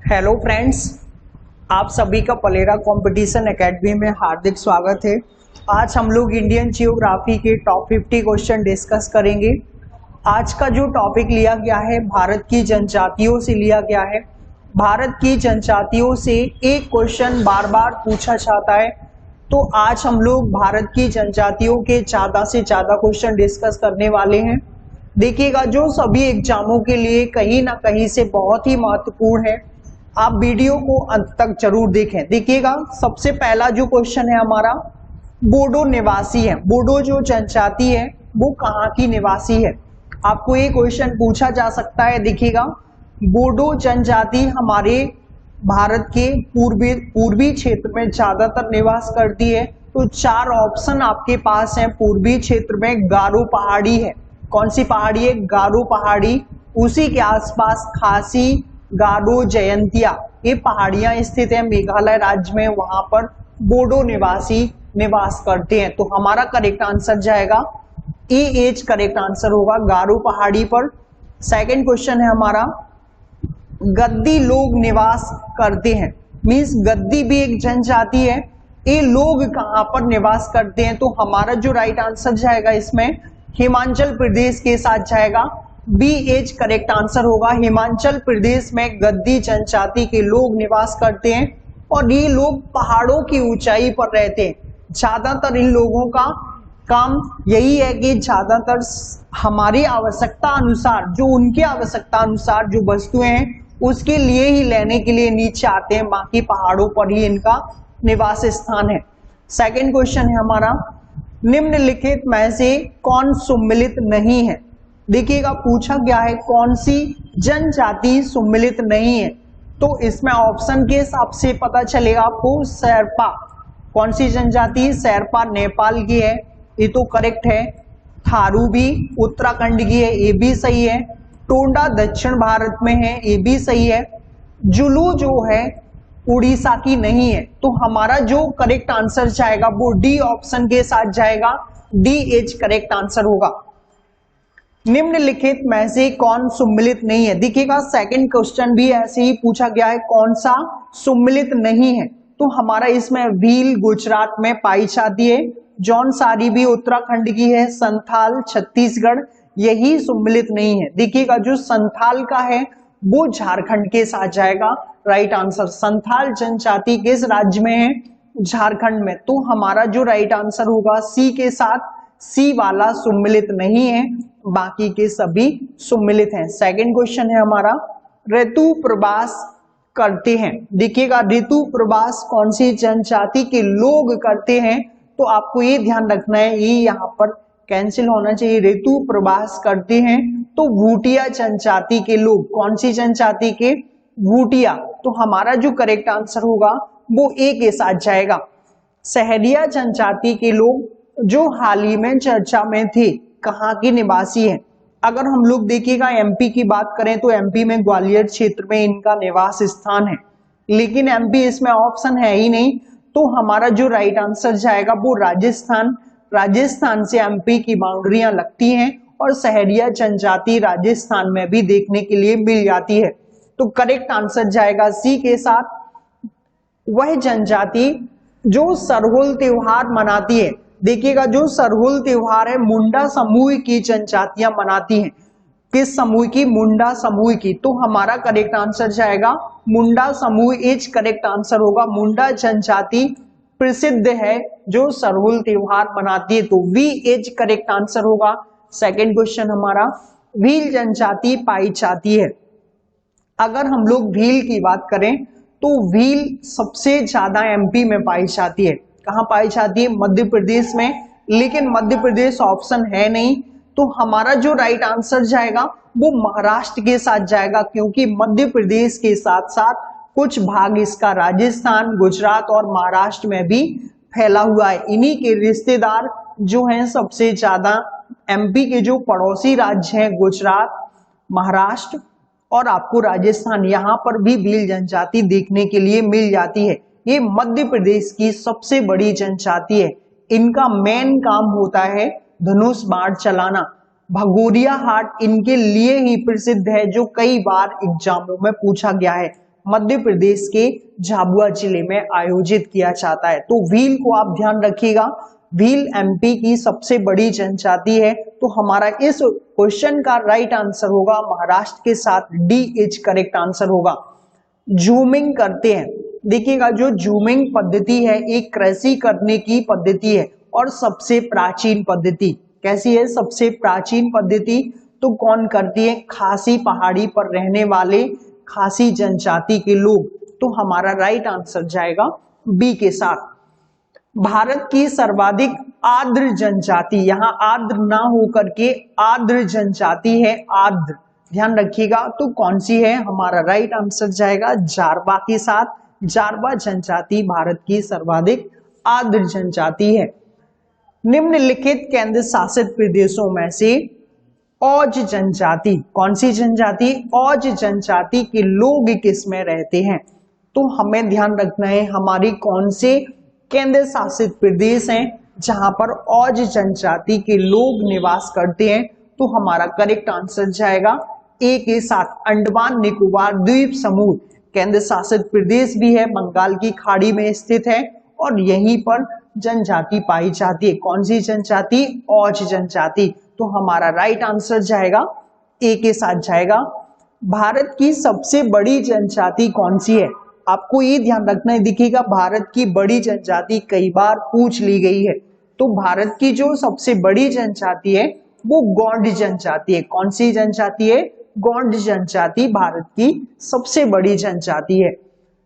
Hello friends, आप सभी का पलेरा कंपटीशन एकेडमी में हार्दिक स्वागत है। आज हम लोग इंडियन जियोग्राफी के टॉप 50 क्वेश्चन डिस्कस करेंगे। आज का जो टॉपिक लिया गया है भारत की जनजातियों से लिया गया है। भारत की जनजातियों से एक क्वेश्चन बार बार पूछा जाता है, तो आज हम लोग भारत की जनजातियों के ज़्यादा से ज़्यादा क्वेश्चन डिस्कस करने वाले हैं। देखिएगा, जो सभी एग्जामों के लिए कहीं ना कहीं से बहुत ही महत्वपूर्ण है, आप वीडियो को अंत तक जरूर देखें। देखिएगा, सबसे पहला जो क्वेश्चन है हमारा, बोडो निवासी है। बोडो जो जनजाति है वो कहाँ की निवासी है, आपको ये क्वेश्चन पूछा जा सकता है। देखिएगा, बोडो जनजाति हमारे भारत के पूर्वी क्षेत्र में ज्यादातर निवास करती है। तो चार ऑप्शन आपके पास है। पूर्वी क्षेत्र में गारो पहाड़ी है। कौन सी पहाड़ी है? गारो पहाड़ी। उसी के आसपास खासी, गारो, जयंतिया, ये पहाड़ियां स्थित है मेघालय राज्य में। वहां पर बोडो निवासी निवास करते हैं। तो हमारा करेक्ट आंसर जाएगा एच करेक्ट आंसर होगा, गारो पहाड़ी पर। सेकंड क्वेश्चन है हमारा, गद्दी लोग निवास करते हैं। मींस गद्दी भी एक जनजाति है। ये लोग कहां पर निवास करते हैं? तो हमारा जो राइट आंसर जाएगा इसमें हिमाचल प्रदेश के साथ जाएगा। बी एच करेक्ट आंसर होगा। हिमाचल प्रदेश में गद्दी जनजाति के लोग निवास करते हैं और ये लोग पहाड़ों की ऊंचाई पर रहते हैं। ज्यादातर इन लोगों का काम यही है कि ज्यादातर हमारी आवश्यकता अनुसार, जो उनकी आवश्यकता अनुसार जो वस्तुएं हैं उसके लिए ही लेने के लिए नीचे आते हैं। बाकी पहाड़ों पर ही इनका निवास स्थान है। सेकंड क्वेश्चन है हमारा, निम्नलिखित में से कौन सम्मिलित नहीं है? देखिएगा, पूछा गया है कौन सी जनजाति सम्मिलित नहीं है। तो इसमें ऑप्शन के हिसाब से पता चलेगा आपको। शेरपा, कौन सी जनजाति? शेरपा नेपाल की है, ये तो करेक्ट है। थारू भी उत्तराखंड की है, ये भी सही है। टोंडा दक्षिण भारत में है, ये भी सही है। जुलू जो है उड़ीसा की नहीं है। तो हमारा जो करेक्ट आंसर जाएगा वो डी ऑप्शन के साथ जाएगा। डी एच करेक्ट आंसर होगा। निम्नलिखित में से कौन सम्मिलित नहीं है? देखिएगा, सेकंड क्वेश्चन भी ऐसे ही पूछा गया है, कौन सा सम्मिलित नहीं है। तो हमारा इसमें भील गुजरात में पाई जाती है, जौनसारी भी उत्तराखंड की है, संथाल छत्तीसगढ़, यही सम्मिलित नहीं है। देखिएगा, जो संथाल का है वो झारखंड के साथ जाएगा। राइट आंसर, संथाल जनजाति किस राज्य में है? झारखंड में। तो हमारा जो राइट आंसर होगा सी के साथ, सी वाला सम्मिलित नहीं है, बाकी के सभी सम्मिलित हैं। सेकंड क्वेश्चन है हमारा, ऋतु प्रवास करते हैं। देखिएगा, ऋतु प्रवास कौन सी जनजाति के लोग करते हैं? तो आपको ये ध्यान रखना है, ये यहाँ पर कैंसिल होना चाहिए। ऋतु प्रवास करते हैं तो भूटिया जनजाति के लोग। कौन सी जनजाति के? भूटिया। तो हमारा जो करेक्ट आंसर होगा वो ए के साथ जाएगा। सहरिया जनजाति के लोग जो हाल ही में चर्चा में थे, कहाँ की निवासी है? अगर हम लोग देखिएगा एमपी की बात करें तो एमपी में ग्वालियर क्षेत्र में इनका निवास स्थान है, लेकिन एमपी इसमें ऑप्शन है ही नहीं। तो हमारा जो राइट आंसर जाएगा वो राजस्थान। राजस्थान से एमपी की बाउंड्रियां लगती हैं और सहरिया जनजाति राजस्थान में भी देखने के लिए मिल जाती है। तो करेक्ट आंसर जाएगा सी के साथ। वह जनजाति जो सरहुल त्योहार मनाती है। देखिएगा, जो सरहुल त्योहार है मुंडा समूह की जनजातियां मनाती हैं। किस समूह की? मुंडा समूह की। तो हमारा करेक्ट आंसर जाएगा मुंडा समूह। एच करेक्ट आंसर होगा। मुंडा जनजाति प्रसिद्ध है जो सरहुल त्योहार मनाती है, तो वी एच करेक्ट आंसर होगा। सेकंड क्वेश्चन हमारा, भील जनजाति पाई जाती है। अगर हम लोग भील की बात करें तो भील सबसे ज्यादा एमपी में पाई जाती है। कहां पाई जाती है? मध्य प्रदेश में, लेकिन मध्य प्रदेश ऑप्शन है नहीं। तो हमारा जो राइट आंसर जाएगा वो महाराष्ट्र के साथ जाएगा, क्योंकि मध्य प्रदेश के साथ साथ कुछ भाग इसका राजस्थान, गुजरात और महाराष्ट्र में भी फैला हुआ है। इन्हीं के रिश्तेदार जो हैं सबसे ज्यादा एमपी के जो पड़ोसी राज्य हैं गुजरात, महाराष्ट्र और आपको राजस्थान, यहाँ पर भी भील जनजाति देखने के लिए मिल जाती है। ये मध्य प्रदेश की सबसे बड़ी जनजाति है। इनका मेन काम होता है धनुष बाण चलाना। भगोरिया हाट इनके लिए ही प्रसिद्ध है, जो कई बार एग्जामों में पूछा गया है। मध्य प्रदेश के झाबुआ जिले में आयोजित किया जाता है। तो भील को आप ध्यान रखिएगा, भील एमपी की सबसे बड़ी जनजाति है। तो हमारा इस क्वेश्चन का राइट आंसर होगा महाराष्ट्र के साथ डी एच करेक्ट आंसर होगा। जूमिंग करते हैं, देखिएगा जो जूमिंग पद्धति है एक कृषि करने की पद्धति है और सबसे प्राचीन पद्धति। कैसी है? सबसे प्राचीन पद्धति। तो कौन करती है? खासी पहाड़ी पर रहने वाले खासी जनजाति के लोग। तो हमारा राइट आंसर जाएगा बी के साथ। भारत की सर्वाधिक आर्द्र जनजाति, यहां आर्द्र ना होकर के आर्द्र जनजाति है, आर्द्र, ध्यान रखिएगा। तो कौन सी है? हमारा राइट आंसर जाएगा जारवा के साथ। जारवा जनजाति भारत की सर्वाधिक आर्द्र जनजाति है। निम्नलिखित केंद्र शासित प्रदेशों में से औज जनजाति, कौन सी जनजाति? औज जनजाति के लोग किस में रहते हैं? तो हमें ध्यान रखना है हमारी कौन से केंद्र शासित प्रदेश हैं जहां पर औज जनजाति के लोग निवास करते हैं। तो हमारा करेक्ट आंसर जाएगा ए के साथ। अंडमान निकोबार द्वीप समूह केंद्र शासित प्रदेश भी है, बंगाल की खाड़ी में स्थित है और यहीं पर जनजाति पाई जाती है। कौन सी जनजाति? औज जनजाति। तो हमारा राइट आंसर जाएगा ए के साथ जाएगा। भारत की सबसे बड़ी जनजाति कौन सी है? आपको ये ध्यान रखना है, देखिएगा भारत की बड़ी जनजाति कई बार पूछ ली गई है। तो भारत की जो सबसे बड़ी जनजाति है वो गौंड जनजाति है। कौन सी जनजाति है? गौंड जनजाति भारत की सबसे बड़ी जनजाति है।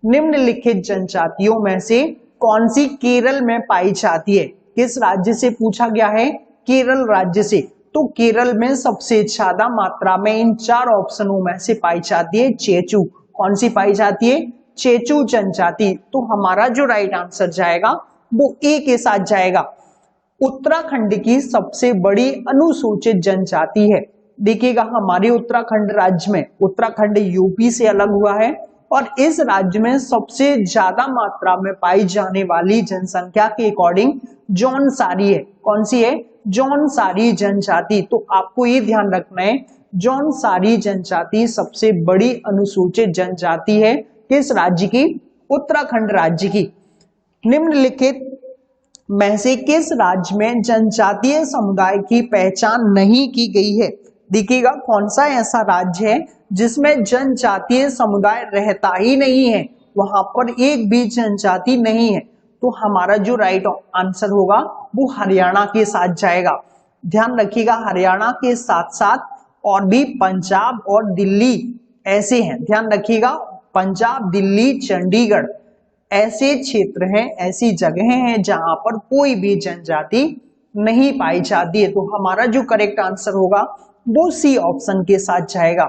निम्नलिखित जनजातियों में से कौन सी केरल में पाई जाती है? किस राज्य से पूछा गया है? केरल राज्य से। तो केरल में सबसे ज्यादा मात्रा में इन चार ऑप्शनों में से पाई जाती है चेचू। कौन सी पाई जाती है? चेचू जनजाति। तो हमारा जो राइट आंसर जाएगा वो ए के साथ जाएगा। उत्तराखंड की सबसे बड़ी अनुसूचित जनजाति है। देखिएगा हमारे उत्तराखंड राज्य में, उत्तराखंड यूपी से अलग हुआ है और इस राज्य में सबसे ज्यादा मात्रा में पाई जाने वाली जनसंख्या के अकॉर्डिंग जौनसारी है। कौन सी है? जौनसारी जनजाति। तो आपको ये ध्यान रखना है जौनसारी जनजाति सबसे बड़ी अनुसूचित जनजाति है। किस राज्य की? उत्तराखंड राज्य की। निम्नलिखित में से किस राज्य में जनजातीय समुदाय की पहचान नहीं की गई है? देखिएगा कौन सा ऐसा राज्य है जिसमें जनजातीय समुदाय रहता ही नहीं है, वहां पर एक भी जनजाति नहीं है। तो हमारा जो राइट आंसर होगा वो हरियाणा के साथ जाएगा। ध्यान रखिएगा हरियाणा के साथ साथ और भी पंजाब और दिल्ली ऐसे हैं। ध्यान रखिएगा पंजाब, दिल्ली, चंडीगढ़ ऐसे क्षेत्र हैं, ऐसी जगहें हैं जहां पर कोई भी जनजाति नहीं पाई जाती है। तो हमारा जो करेक्ट आंसर होगा वो सी ऑप्शन के साथ जाएगा।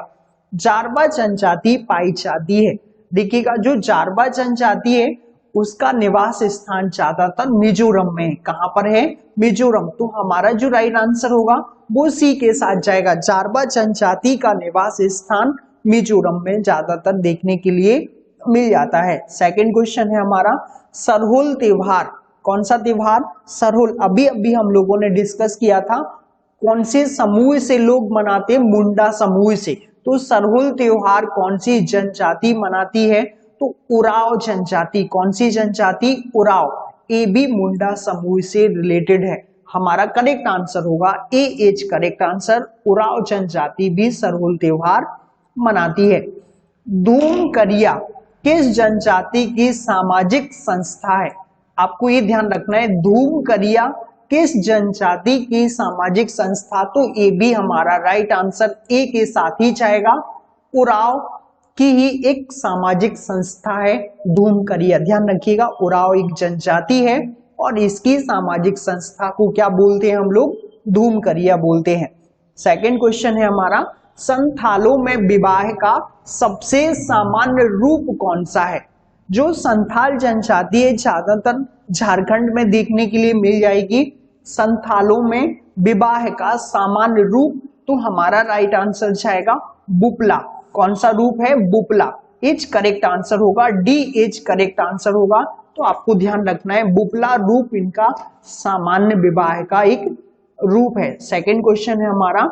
जारवा जनजाति पाई जाती है। देखिएगा जो जारवा जनजाति है उसका निवास स्थान ज्यादातर मिजोरम में है। कहां पर है? मिजोरम। तो हमारा जो राइट आंसर होगा वो सी के साथ जाएगा। जारवा जनजाति का निवास स्थान मिजोरम में ज्यादातर देखने के लिए मिल जाता है। सेकंड क्वेश्चन है हमारा सरहुल त्योहार। कौन सा त्योहार? सरहुल। अभी अभी हम लोगों ने डिस्कस किया था कौन से समूह से लोग मनाते हैं? मुंडा समूह से। तो सरहुल त्योहार कौन सी जनजाति मनाती है? तो उराव जनजाति। कौन सी जनजाति? उराव। ए भी मुंडा समूह से रिलेटेड है। हमारा करेक्ट आंसर होगा A H correct answer. Oraon जनजाति भी सरहुल त्योहार मनाती है। धूम करिया किस जनजाति की सामाजिक संस्था है? आपको ये ध्यान रखना है धूम करिया किस जनजाति की सामाजिक संस्था। तो ये भी हमारा राइट आंसर ए के साथ ही जाएगा। उराव की ही एक सामाजिक संस्था है धूम करिया। ध्यान रखिएगा उराव एक जनजाति है और इसकी सामाजिक संस्था को क्या बोलते हैं हम लोग? धूम करिया बोलते हैं। सेकंड क्वेश्चन है हमारा संथालों में विवाह का सबसे सामान्य रूप कौन सा है? जो संथाल जनजाति है ज्यादातर झारखंड में देखने के लिए मिल जाएगी। संथालों में विवाह का सामान्य रूप। तो हमारा राइट आंसर जाएगा बुपला। कौन सा रूप है? बुपला। एच करेक्ट आंसर होगा। डी एच करेक्ट आंसर होगा। तो आपको ध्यान रखना है बुपला रूप इनका सामान्य विवाह का एक रूप है। सेकंड क्वेश्चन है हमारा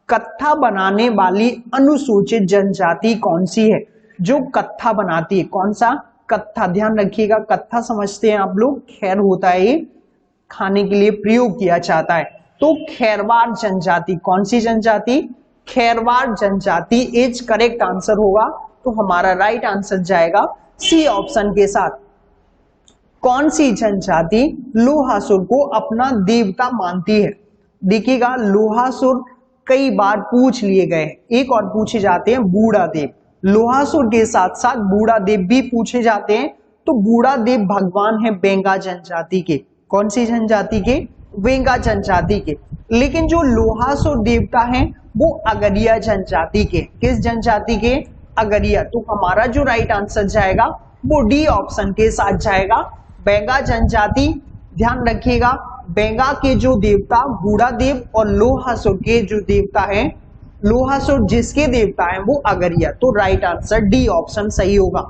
कत्था बनाने वाली अनुसूचित जनजाति कौन सी है? जो कत्था बनाती है। कौन सा? कत्था। ध्यान रखिएगा, कत्था समझते हैं आप लोग, खैर होता है, ये खाने के लिए प्रयोग किया जाता है। तो खैरवार जनजाति, कौन सी जनजाति? खैरवार जनजाति इज करेक्ट आंसर होगा। तो हमारा राइट आंसर जाएगा सी ऑप्शन के साथ। कौन सी जनजाति लोहासुर को अपना देवता मानती है? देखिएगा, लोहासुर कई बार पूछ लिए गए, एक और पूछे जाते हैं बूढ़ा देव। लोहासुर के साथ साथ बूढ़ा देव भी पूछे जाते हैं। तो बूढ़ा देव भगवान है बेंगा जनजाति के। कौन सी जनजाति के? बेंगा जनजाति के। लेकिन जो लोहासुर देवता है वो अगरिया जनजाति के। किस जनजाति के? अगरिया। तो हमारा जो राइट आंसर जाएगा वो डी ऑप्शन के साथ जाएगा, बेंगा जनजाति। ध्यान रखिएगा, बेंगा के जो देवता बूढ़ा देव और लोहासुर के जो देवता है, लोहासुर जिसके देवता है वो अगरिया। तो राइट आंसर डी ऑप्शन सही होगा।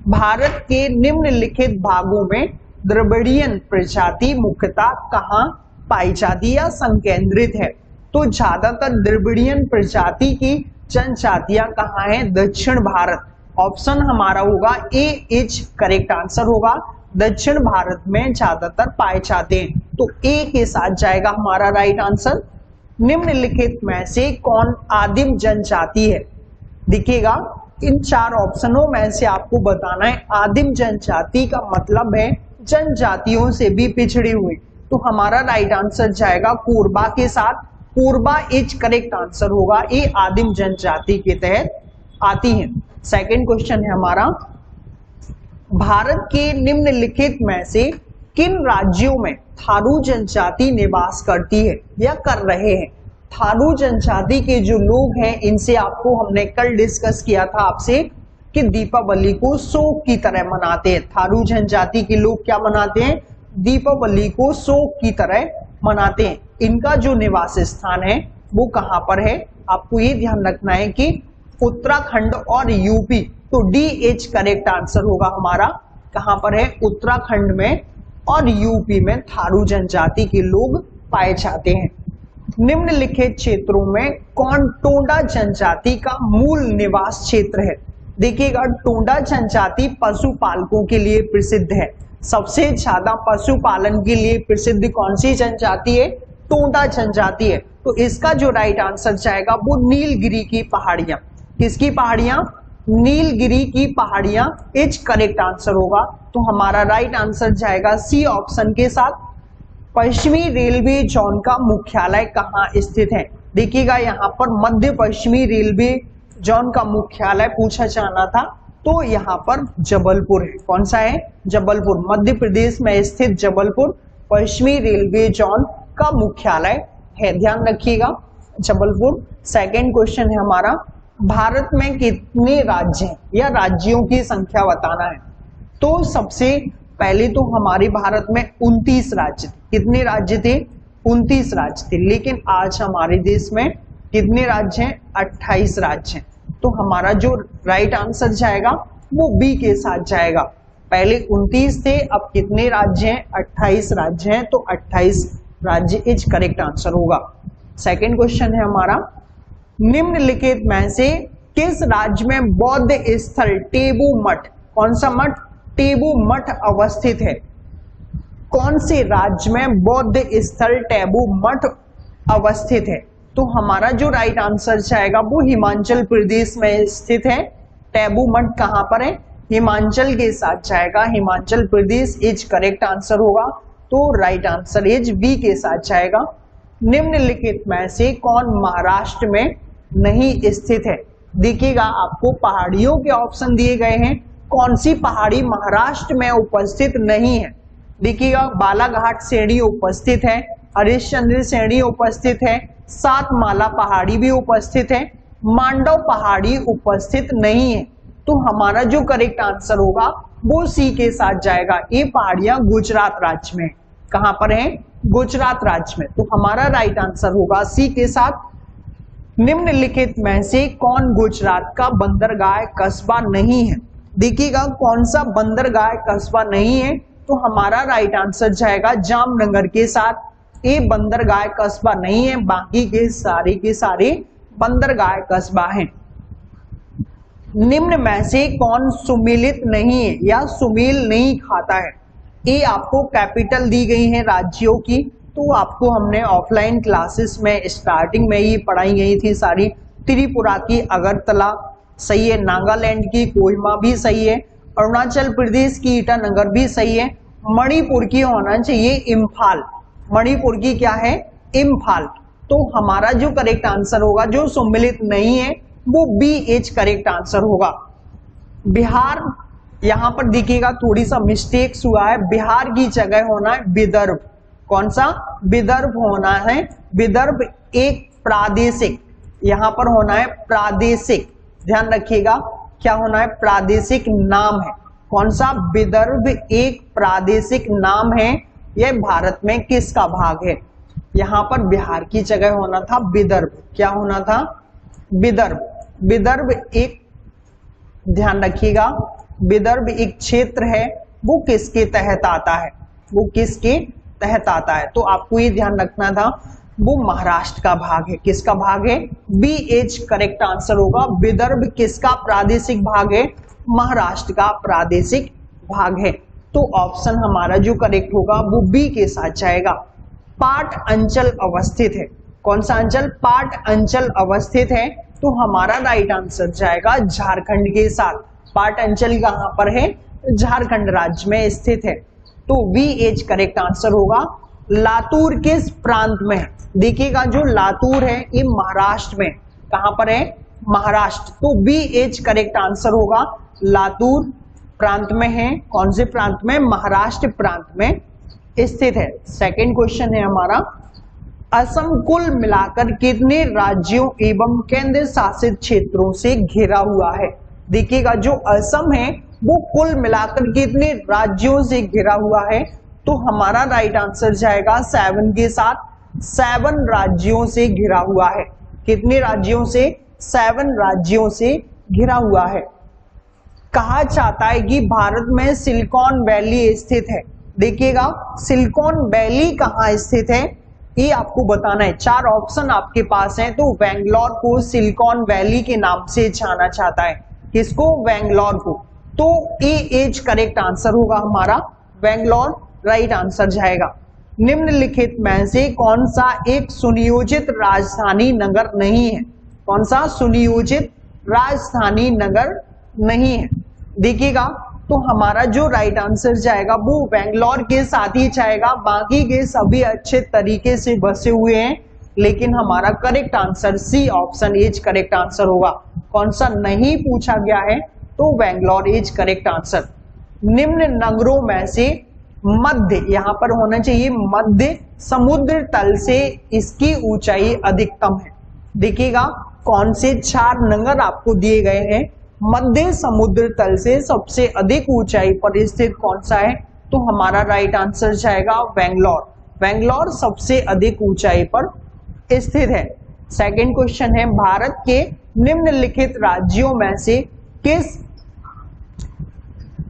भारत के निम्नलिखित भागों में द्रविड़ियन प्रजाति मुख्यतः कहाँ पाई जाती या संकेंद्रित है? तो ज्यादातर द्रविड़ियन प्रजाति की जनजातियां कहाँ हैं? दक्षिण भारत। ऑप्शन हमारा होगा ए इज करेक्ट आंसर होगा। दक्षिण भारत में ज्यादातर पाए जाते हैं। तो ए के साथ जाएगा हमारा राइट आंसर। निम्नलिखित में से कौन आदिम जनजाति है? देखिएगा, इन चार ऑप्शनों में से आपको बताना है। आदिम जनजाति का मतलब है जनजातियों से भी पिछड़ी हुई। तो हमारा राइट आंसर जाएगा कोरबा के साथ। कोरबा इज करेक्ट आंसर होगा। ये आदिम जनजाति के तहत आती है। सेकंड क्वेश्चन है हमारा, भारत के निम्नलिखित में से किन राज्यों में थारू जनजाति निवास करती है या कर रहे हैं? थारू जनजाति के जो लोग हैं इनसे आपको हमने कल डिस्कस किया था आपसे कि दीपावली को शोक की तरह मनाते हैं। थारू जनजाति के लोग क्या मनाते हैं? दीपावली को शोक की तरह मनाते हैं। इनका जो निवास स्थान है वो कहाँ पर है? आपको ये ध्यान रखना है कि उत्तराखंड और यूपी। तो डी एच करेक्ट आंसर होगा हमारा। कहाँ पर है? उत्तराखंड में और यूपी में थारू जनजाति के लोग पाए जाते हैं। निम्नलिखित क्षेत्रों में कौन टोंडा जनजाति का मूल निवास क्षेत्र है? देखिएगा, टोंडा जनजाति पशुपालकों के लिए प्रसिद्ध है। सबसे ज्यादा पशुपालन के लिए प्रसिद्ध कौन सी जनजाति है? टोंडा जनजाति है। तो इसका जो राइट आंसर जाएगा वो नीलगिरी की पहाड़ियां। किसकी पहाड़ियां? नीलगिरी की पहाड़ियां इज करेक्ट आंसर होगा। तो हमारा राइट आंसर जाएगा सी ऑप्शन के साथ। पश्चिमी रेलवे जोन का मुख्यालय कहाँ स्थित है? देखिएगा, यहाँ पर मध्य पश्चिमी रेलवे जोन का मुख्यालय पूछा जाना था। तो यहाँ पर जबलपुर है। कौन सा है? जबलपुर। मध्य प्रदेश में स्थित जबलपुर पश्चिमी रेलवे जोन का मुख्यालय है। ध्यान रखिएगा, जबलपुर। सेकंड क्वेश्चन है हमारा, भारत में कितने राज्य हैं या राज्यों की संख्या बताना है। तो सबसे पहले तो हमारे भारत में 29 राज्य थे। कितने राज्य थे? 29 राज्य थे। लेकिन आज हमारे देश में कितने राज्य हैं? 28 राज्य हैं। तो हमारा जो राइट आंसर जाएगा वो बी के साथ जाएगा। पहले 29 थे, अब कितने राज्य हैं? 28 राज्य हैं। तो 28 राज्य इज करेक्ट आंसर होगा। सेकंड क्वेश्चन है हमारा, निम्नलिखित में से किस राज्य में बौद्ध स्थल टेबू मठ, कौन सा मठ? टेबू मठ अवस्थित है? कौन से राज्य में बौद्ध स्थल टेबू मठ अवस्थित है? तो हमारा जो राइट आंसर जाएगा वो हिमाचल प्रदेश में स्थित है। टेबू मठ कहां पर है? हिमाचल के साथ जाएगा। Himachal Pradesh is correct answer होगा। तो राइट आंसर इज बी के साथ जाएगा। निम्नलिखित में से कौन महाराष्ट्र में नहीं स्थित है? देखिएगा, आपको पहाड़ियों के ऑप्शन दिए गए हैं। कौन सी पहाड़ी महाराष्ट्र में उपस्थित नहीं है? देखिएगा, बालाघाट श्रेणी उपस्थित है, हरिश्चंद्र श्रेणी उपस्थित है, सातमाला पहाड़ी भी उपस्थित है, मांडव पहाड़ी उपस्थित नहीं है। तो हमारा जो करेक्ट आंसर होगा वो सी के साथ जाएगा। ये पहाड़ियां गुजरात राज्य में। कहां पर है? गुजरात राज्य में। तो हमारा राइट आंसर होगा सी के साथ। निम्नलिखित में से कौन गुजरात का बंदरगाह कस्बा नहीं है? देखिएगा, कौन सा बंदरगाह कस्बा नहीं है? तो हमारा राइट आंसर जाएगा जामनगर के साथ। ये बंदरगाह कस्बा नहीं है, बाकी के सारे बंदरगाह कस्बा हैं। निम्न में से कौन सुमेलित नहीं है या सुमेल नहीं खाता है? ये आपको कैपिटल दी गई है राज्यों की, तो आपको हमने ऑफलाइन क्लासेस में स्टार्टिंग में ही पढ़ाई गई थी सारी। त्रिपुरा की अगरतला सही है, नागालैंड की कोहिमा भी सही है, अरुणाचल प्रदेश की ईटानगर भी सही है, मणिपुर की होना चाहिए इम्फाल। मणिपुर की क्या है? इम्फाल। तो हमारा जो करेक्ट आंसर होगा, जो सुमेलित नहीं है, वो बी एच करेक्ट आंसर होगा। बिहार, यहां पर देखिएगा थोड़ी सा मिस्टेक्स हुआ है, बिहार की जगह होना है विदर्भ। कौन सा? विदर्भ होना है। विदर्भ एक प्रादेशिक, यहां पर होना है प्रादेशिक, ध्यान रखिएगा क्या होना है? प्रादेशिक नाम है। कौन सा? विदर्भ एक प्रादेशिक नाम है। यह भारत में किसका भाग है? यहां पर बिहार की जगह होना था विदर्भ। क्या होना था? विदर्भ। विदर्भ एक, ध्यान रखिएगा, विदर्भ एक क्षेत्र है, वो किसके तहत आता है? वो किसके तहत आता है? तो आपको ये ध्यान रखना था, वो महाराष्ट्र का भाग है। किसका भाग है? बी एच करेक्ट आंसर होगा। विदर्भ किसका प्रादेशिक भाग है? महाराष्ट्र का प्रादेशिक भाग है। तो ऑप्शन हमारा जो करेक्ट होगा वो बी के साथ जाएगा। पाट अंचल अवस्थित है। कौन सा अंचल? पाट अंचल अवस्थित है, तो हमारा राइट आंसर जाएगा झारखंड के साथ। पाट अंचल कहां पर है? झारखंड राज्य में स्थित है, तो वी एच करेक्ट आंसर होगा। लातूर किस प्रांत में है? देखिएगा जो लातूर है ये महाराष्ट्र में, कहां पर है? महाराष्ट्र, तो बी एच करेक्ट आंसर होगा। लातूर प्रांत में है। कौन से प्रांत में? महाराष्ट्र प्रांत में स्थित है। सेकंड क्वेश्चन है हमारा, असम कुल मिलाकर कितने राज्यों एवं केंद्र शासित क्षेत्रों से घिरा हुआ है? देखिएगा जो असम है वो कुल मिलाकर कितने राज्यों से घिरा हुआ है? तो हमारा राइट आंसर जाएगा 7 के साथ। 7 राज्यों से घिरा हुआ है। कितने राज्यों से? 7 राज्यों से घिरा हुआ है। कहा जाता है कि भारत में सिलिकॉन वैली स्थित है। देखिएगा सिलिकॉन वैली कहाँ स्थित है ये आपको बताना है। 4 ऑप्शन आपके पास हैं, तो बेंगलोर को सिलिकॉन वैली के नाम से जाना जाता है। किसको? बेंगलोर को। तो ए एच करेक्ट आंसर होगा हमारा, बेंगलोर राइट आंसर जाएगा। निम्नलिखित में से कौन सा एक सुनियोजित राजधानी नगर नहीं है? कौन सा सुनियोजित राजधानी नगर नहीं है? देखिएगा तो हमारा जो राइट आंसर जाएगा वो बेंगलोर के साथ ही जाएगा। बाकी के सभी अच्छे तरीके से बसे हुए हैं, लेकिन हमारा correct answer C option as correct answer होगा। कौन सा नहीं पूछा गया है? तो बेंगलोर एज करेक्ट आंसर। निम्न नगरों में से मध्य, यहां पर होना चाहिए मध्य समुद्र तल से इसकी ऊंचाई अधिकतम है। देखिएगा कौन से 4 नगर आपको दिए गए हैं। मध्य समुद्र तल से सबसे अधिक ऊंचाई पर स्थित कौन सा है? तो हमारा राइट आंसर जाएगा बेंगलोर। बेंगलोर सबसे अधिक ऊंचाई पर स्थित है। सेकंड क्वेश्चन है, भारत के निम्नलिखित राज्यों में से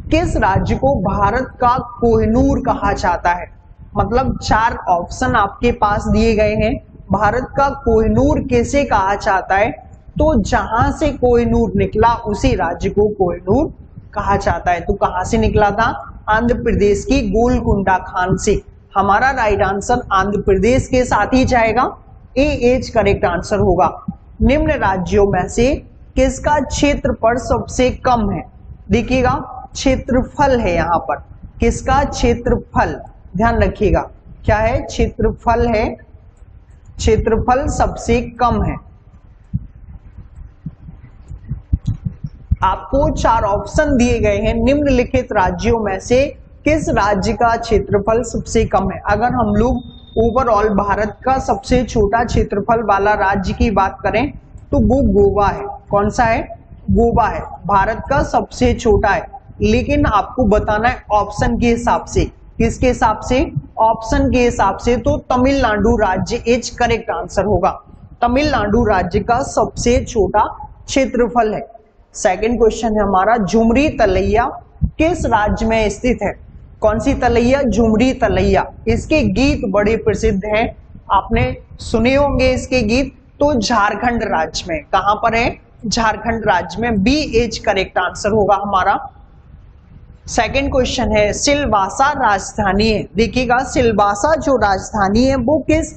किस राज्य को भारत का कोहिनूर कहा जाता है? मतलब 4 ऑप्शन आपके पास दिए गए हैं। भारत का कोहिनूर किसे कहा जाता है? तो जहां से कोहिनूर निकला उसी राज्य को कोहिनूर कहा जाता है। तो कहां से निकला था? आंध्र प्रदेश की गोलकुंडा खान से। हमारा राइट आंसर आंध्र प्रदेश के साथ ही जाएगा। ए एच करेक्ट आंसर होगा। निम्न राज्यों में से किसका क्षेत्रफल सबसे कम है? देखिएगा क्षेत्रफल है यहां पर। किसका क्षेत्रफल? ध्यान रखिएगा क्या है? क्षेत्रफल है। क्षेत्रफल सबसे कम है। आपको 4 ऑप्शन दिए गए हैं। निम्नलिखित राज्यों में से किस राज्य का क्षेत्रफल सबसे कम है? अगर हम लोग ओवरऑल भारत का सबसे छोटा क्षेत्रफल वाला राज्य की बात करें तो वो गोवा है। कौन सा है? गोवा है, भारत का सबसे छोटा है। लेकिन आपको बताना है ऑप्शन के हिसाब से। किसके हिसाब से? ऑप्शन के हिसाब से। तो तमिलनाडु राज्य एच करेक्ट आंसर होगा। तमिलनाडु राज्य का सबसे छोटा क्षेत्रफल है। सेकंड क्वेश्चन है हमारा, झुमरी तलैया किस राज्य में स्थित है? कौन सी तलैया? झुमरी तलैया। इसके गीत बड़े प्रसिद्ध हैं, आपने सुने होंगे इसके गीत। तो झारखंड राज्य में। कहां पर है? झारखंड राज्य में। बी इज करेक्ट आंसर होगा हमारा। सेकंड क्वेश्चन है सिलवासा राजधानी है। देखिएगा सिलवासा जो राजधानी है वो किस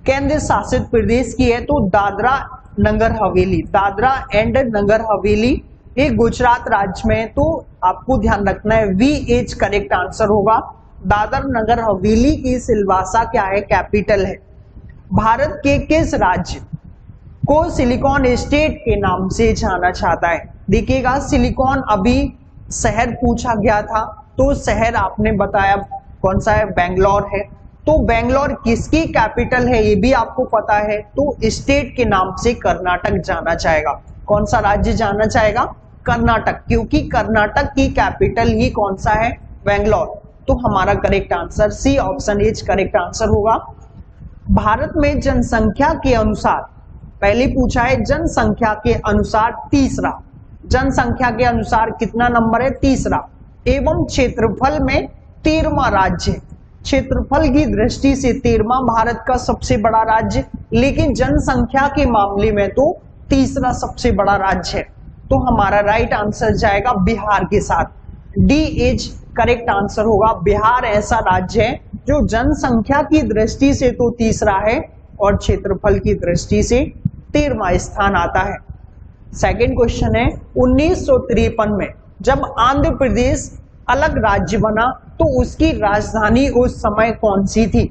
केंद्र शासित प्रदेश की है? तो दादरा नगर हवेली। दादरा एंड नगर हवेली ये गुजरात राज्य में। तो आपको ध्यान रखना है वी इज करेक्ट आंसर होगा। दादर नगर हवेली की सिलवासा क्या है? कैपिटल है। भारत के किस राज्य को सिलिकॉन स्टेट के नाम से जाना जाता है? देखिएगा सिलिकॉन अभी शहर पूछा गया था, तो शहर आपने बताया कौन सा है? बेंगलोर है। तो बेंगलोर किसकी कैपिटल है ये भी आपको पता है। तो स्टेट के नाम से कर्नाटक जाना जाएगा। कौन सा राज्य जाना जाएगा? कर्नाटक, क्योंकि कर्नाटक की कैपिटल ही कौन सा है? बेंगलोर। तो हमारा correct answer C option is correct answer होगा। भारत में जनसंख्या के अनुसार, पहले पूछा है जनसंख्या के अनुसार तीसरा, जनसंख्या के अनुसार कितना नंबर है? तीसरा। एवं क्षेत्रफल में 13वां राज्य। क्षेत्रफल की दृष्टि से 13वां भारत का सबसे बड़ा राज्य, लेकिन जनसंख्या के मामले में तो तीसरा सबसे बड़ा राज्य है। तो हमारा राइट आंसर जाएगा बिहार के साथ। डी इज करेक्ट आंसर होगा। बिहार ऐसा राज्य है जो जनसंख्या की दृष्टि से तो तीसरा है और क्षेत्रफल की दृष्टि से 13वां स्थान आता है। सेकंड क्वेश्चन है 1953 में जब आंध्र प्रदेश अलग राज्य बना तो उसकी राजधानी उस समय कौन सी थी?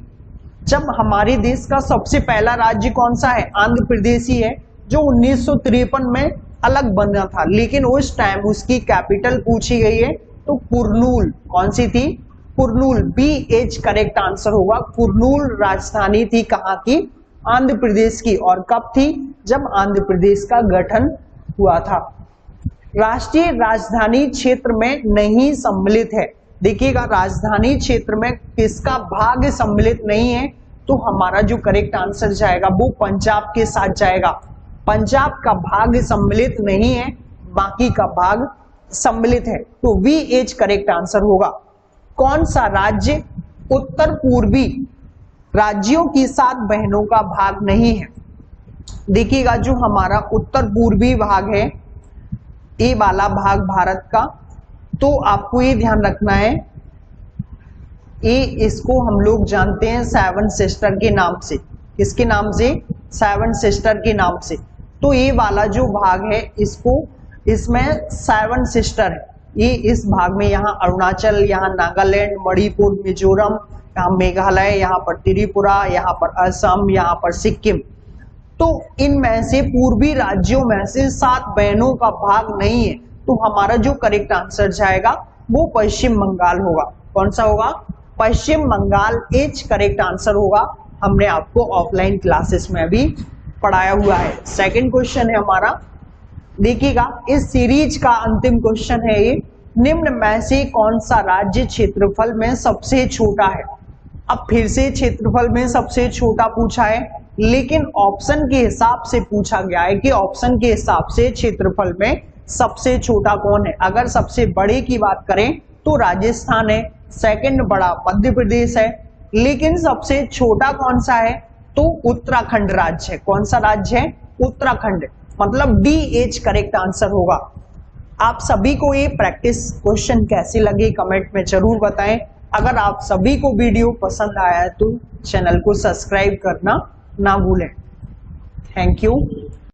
जब हमारे देश का सबसे पहला राज्य कौन सा है? आंध्र प्रदेश ही है, जो 1953 में अलग बना था, लेकिन उस टाइम उसकी कैपिटल पूछी गई है तो कुर्नूल। कौन सी थी? Kurnool. B is correct answer होगा। कुर्नूल राजधानी थी कहाँ की? आंध्र प्रदेश की। और कब थी? जब आंध्र प्रदेश का गठन हुआ था। राष्ट्रीय राजधानी क्षेत्र में नहीं सम्मिलित है। देखिएगा राजधानी क्षेत्र में किसका भाग सम्मिलित नहीं है? तो हमारा जो करेक्ट आंसर जाएगा वो पंजाब के साथ जाएगा। पंजाब का भाग सम्मिलित नहीं है, बाकी का भाग सम्मिलित है। तो वी इज करेक्ट आंसर होगा। कौन सा राज्य उत्तर पूर्वी राज्यों की 7 बहनों का भाग नहीं है? देखिएगा जो हमारा उत्तर पूर्वी भाग है, ये वाला भाग भारत का, तो आपको ये ध्यान रखना है, ये इसको हम लोग जानते हैं 7 सिस्टर के नाम से। किसके नाम से? 7 सिस्टर के नाम से। तो ये वाला जो भाग है इसको, इसमें 7 सिस्टर है। ये इस भाग में यहाँ अरुणाचल, यहाँ नागालैंड, मणिपुर, मिजोरम, यहाँ मेघालय, यहाँ पर त्रिपुरा, यहाँ पर असम, यहाँ पर सिक्किम। तो इनमें से पूर्वी राज्यों में से 7 बहनों का भाग नहीं है। तो हमारा जो करेक्ट आंसर जाएगा वो पश्चिम बंगाल होगा। कौन सा होगा? पश्चिम बंगाल इज करेक्ट आंसर होगा। हमने आपको ऑफलाइन क्लासेस में भी पढ़ाया हुआ है। सेकंड क्वेश्चन है हमारा, देखिएगा इस सीरीज का अंतिम क्वेश्चन है ये, निम्न में से कौन सा राज्य क्षेत्रफल में सबसे छोटा है? अब फिर से क्षेत्रफल में सबसे छोटा पूछा है, लेकिन ऑप्शन के हिसाब से पूछा गया है कि ऑप्शन के हिसाब से क्षेत्रफल में सबसे छोटा कौन है। अगर सबसे बड़े की बात करें तो राजस्थान है, सेकंड बड़ा मध्य प्रदेश है, लेकिन सबसे छोटा कौन सा है? तो उत्तराखंड राज्य है। कौन सा राज्य है? उत्तराखंड। मतलब डी इज करेक्ट आंसर होगा। आप सभी को ये प्रैक्टिस क्वेश्चन कैसे लगे कमेंट में जरूर बताएं। अगर आप सभी को वीडियो पसंद आया है तो चैनल को सब्सक्राइब करना ना भूलें। Thank you.